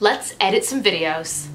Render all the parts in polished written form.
Let's edit some videos.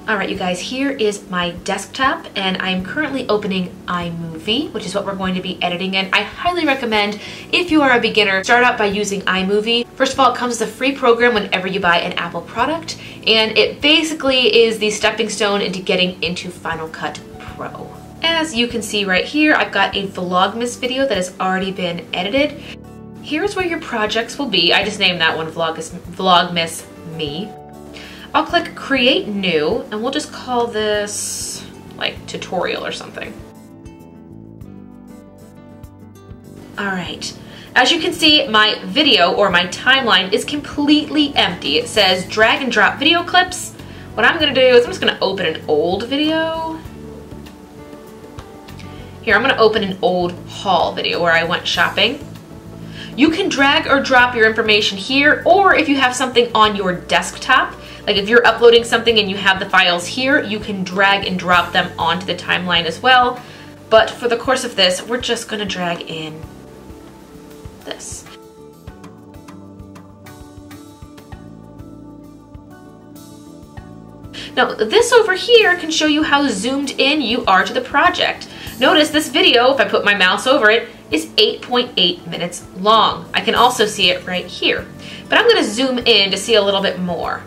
Alright you guys, here is my desktop and I'm currently opening iMovie, which is what we're going to be editing in. I highly recommend, if you are a beginner, start out by using iMovie. First of all, it comes with a free program whenever you buy an Apple product, and it basically is the stepping stone into getting into Final Cut Pro. As you can see right here, I've got a Vlogmas video that has already been edited. Here's where your projects will be. I just named that one Vlogmas Me. I'll click Create New, and we'll just call this like tutorial or something. Alright, as you can see, my video or my timeline is completely empty. It says drag and drop video clips. What I'm going to do is I'm just going to open an old video. Here, I'm going to open an old haul video where I went shopping. You can drag or drop your information here, or if you have something on your desktop, like if you're uploading something and you have the files here, you can drag and drop them onto the timeline as well. But for the course of this, we're just going to drag in this. Now this over here can show you how zoomed in you are to the project. Notice this video, if I put my mouse over it, is 8.8 minutes long. I can also see it right here. But I'm going to zoom in to see a little bit more.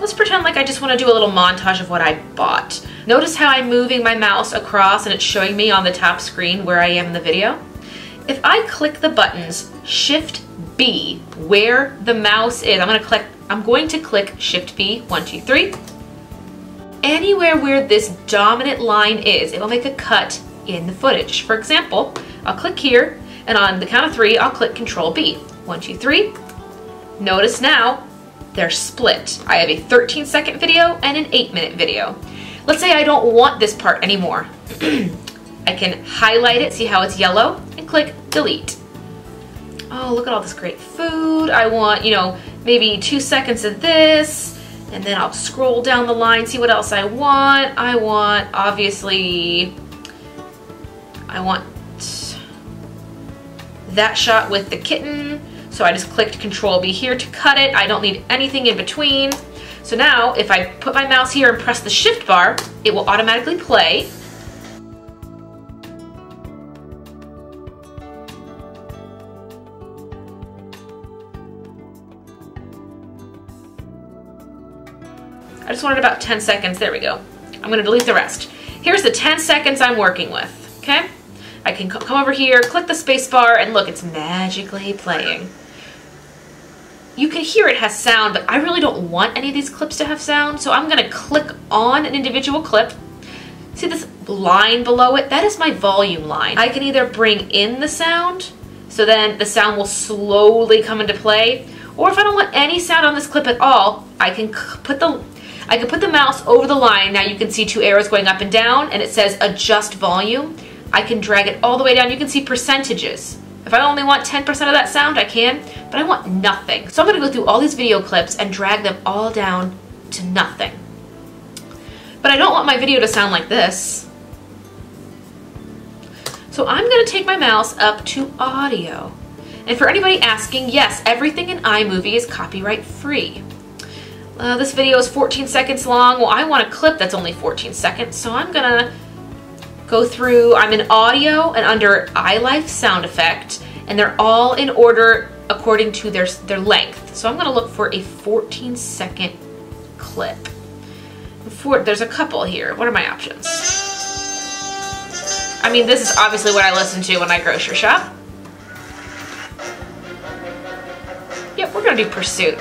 Let's pretend like I just want to do a little montage of what I bought. Notice how I'm moving my mouse across and it's showing me on the top screen where I am in the video. If I click the buttons Shift B where the mouse is, I'm going to click Shift B, 1, 2, 3. Anywhere where this dominant line is, it will make a cut in the footage. For example, I'll click here, and on the count of 3, I'll click Control B. 1, 2, 3. Notice now, they're split. I have a 13-second video and an 8-minute video. Let's say I don't want this part anymore. I can highlight it, see how it's yellow, and click Delete. Oh, look at all this great food. I want, maybe 2 seconds of this, and then I'll scroll down the line, see what else I want. I want that shot with the kitten. So I just clicked Control B here to cut it. I don't need anything in between. So now if I put my mouse here and press the Shift bar, it will automatically play. I just wanted about 10 seconds. There we go. I'm going to delete the rest. Here's the 10 seconds I'm working with. Okay? I can come over here, click the space bar, and look, it's magically playing. You can hear it has sound, but I really don't want any of these clips to have sound, so I'm going to click on an individual clip. See this line below it? That is my volume line. I can either bring in the sound, so then the sound will slowly come into play, or if I don't want any sound on this clip at all, I can put the mouse over the line. Now you can see 2 arrows going up and down, and it says Adjust Volume. I can drag it all the way down. You can see percentages. If I only want 10% of that sound, I can, but I want nothing. So I'm going to go through all these video clips and drag them all down to nothing. But I don't want my video to sound like this. So I'm going to take my mouse up to Audio. And for anybody asking, yes, everything in iMovie is copyright free. This video is 14 seconds long. Well, I want a clip that's only 14 seconds, so I'm going to go through, I'm in Audio and under iLife Sound Effect, and they're all in order according to their length. So I'm going to look for a 14-second clip. There's a couple here. What are my options? I mean, this is obviously what I listen to when I grocery shop. Yep, we're going to do Pursuit.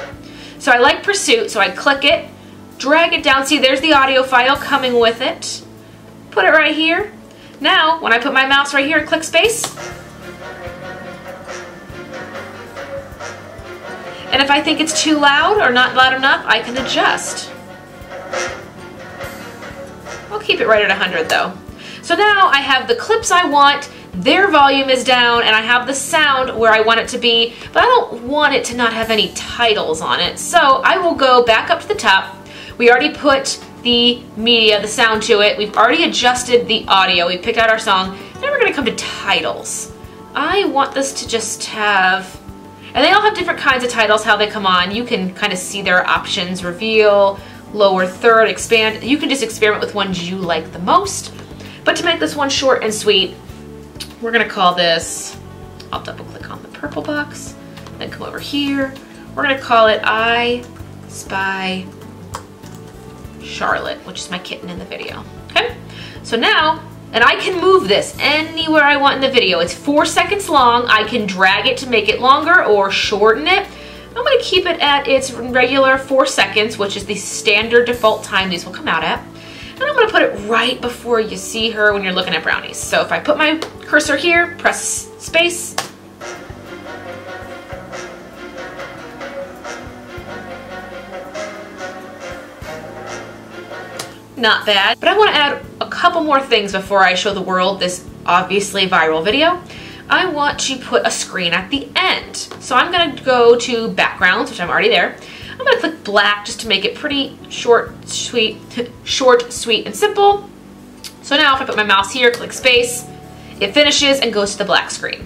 So I like Pursuit, so I click it, drag it down. See, there's the audio file coming with it. Put it right here. Now, when I put my mouse right here and click space, and if I think it's too loud or not loud enough, I can adjust. I'll keep it right at 100 though. So now I have the clips I want, their volume is down, and I have the sound where I want it to be, but I don't want it to not have any titles on it. So I will go back up to the top. We already put the media, the sound to it. We've already adjusted the audio. We picked out our song. Now we're gonna come to titles. I want this to just have, and they all have different kinds of titles, how they come on. You can kind of see their options: reveal, lower third, expand. You can just experiment with ones you like the most. But to make this one short and sweet, we're gonna call this, I'll double click on the purple box, then come over here. We're gonna call it I Spy Charlotte, which is my kitten in the video, okay? So now, and I can move this anywhere I want in the video. It's 4 seconds long. I can drag it to make it longer or shorten it. I'm gonna keep it at its regular 4 seconds, which is the standard default time these will come out at. And I'm gonna put it right before you see her when you're looking at brownies. So if I put my cursor here, press space, not bad. But I want to add a couple more things before I show the world this obviously viral video. I want to put a screen at the end. So I'm going to go to backgrounds, which I'm already there. I'm going to click black just to make it pretty short, sweet, and simple. So now if I put my mouse here, click space, it finishes and goes to the black screen.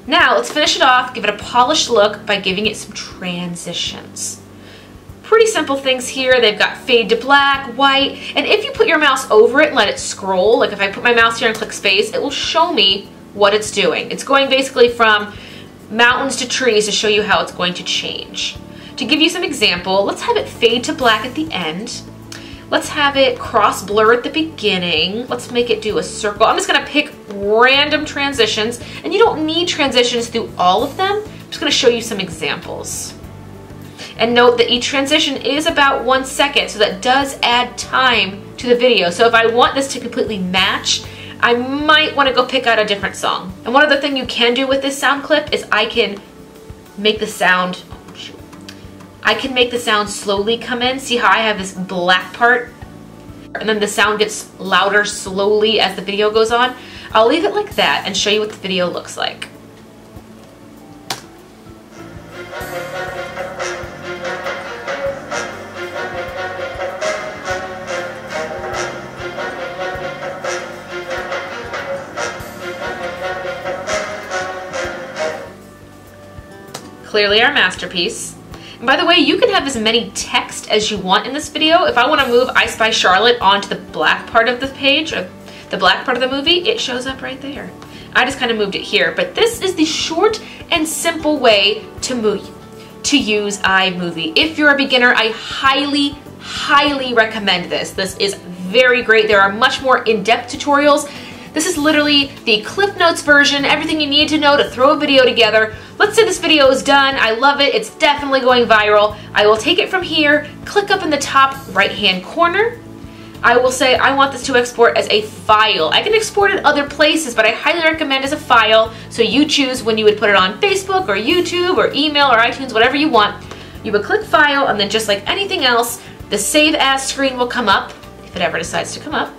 Now let's finish it off, give it a polished look by giving it some transitions. Pretty simple things here. They've got fade to black, white, and if you put your mouse over it and let it scroll, like if I put my mouse here and click space, it will show me what it's doing. It's going basically from mountains to trees to show you how it's going to change. To give you some example, let's have it fade to black at the end. Let's have it cross blur at the beginning. Let's make it do a circle. I'm just gonna pick random transitions, and you don't need transitions through all of them. I'm just gonna show you some examples. And note that each transition is about 1 second, so that does add time to the video. So if I want this to completely match, I might want to go pick out a different song. And one other thing you can do with this sound clip is I can make the sound, slowly come in. See how I have this black part? And then the sound gets louder slowly as the video goes on. I'll leave it like that and show you what the video looks like. Clearly our masterpiece. And by the way, you can have as many text as you want in this video. If I want to move I Spy Charlotte onto the black part of the page, or the black part of the movie, it shows up right there. I just kind of moved it here, but this is the short and simple way to use iMovie. If you're a beginner, I highly recommend this. This is very great. There are much more in-depth tutorials. This is literally the Cliff Notes version, everything you need to know to throw a video together. Let's say this video is done. I love it. It's definitely going viral. I will take it from here, click up in the top right-hand corner. I will say I want this to export as a file. I can export it other places, but I highly recommend as a file. So you choose when you would put it on Facebook or YouTube or email or iTunes, whatever you want. You would click File, and then just like anything else, the Save As screen will come up, if it ever decides to come up.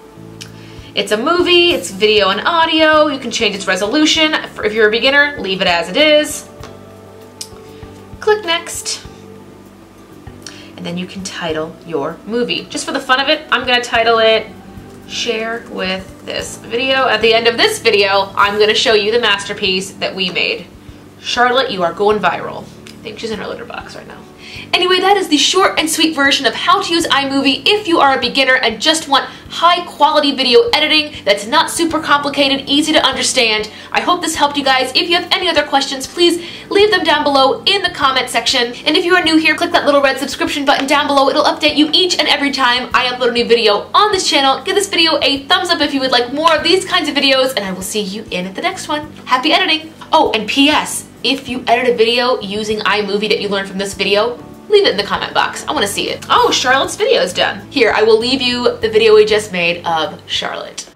It's a movie, it's video and audio. You can change its resolution. If you're a beginner, leave it as it is. Click Next. And then you can title your movie. Just for the fun of it, I'm gonna title it Share with This Video. At the end of this video, I'm gonna show you the masterpiece that we made. Charlotte, you are going viral. I think she's in her litter box right now. Anyway, that is the short and sweet version of how to use iMovie if you are a beginner and just want high quality video editing that's not super complicated, easy to understand. I hope this helped you guys. If you have any other questions, please leave them down below in the comment section. And if you are new here, click that little red subscription button down below. It'll update you each and every time I upload a new video on this channel. Give this video a thumbs up if you would like more of these kinds of videos, and I will see you in the next one. Happy editing! Oh, and P.S. if you edit a video using iMovie that you learned from this video, leave it in the comment box. I want to see it. Oh, Charlotte's video is done. Here, I will leave you the video we just made of Charlotte.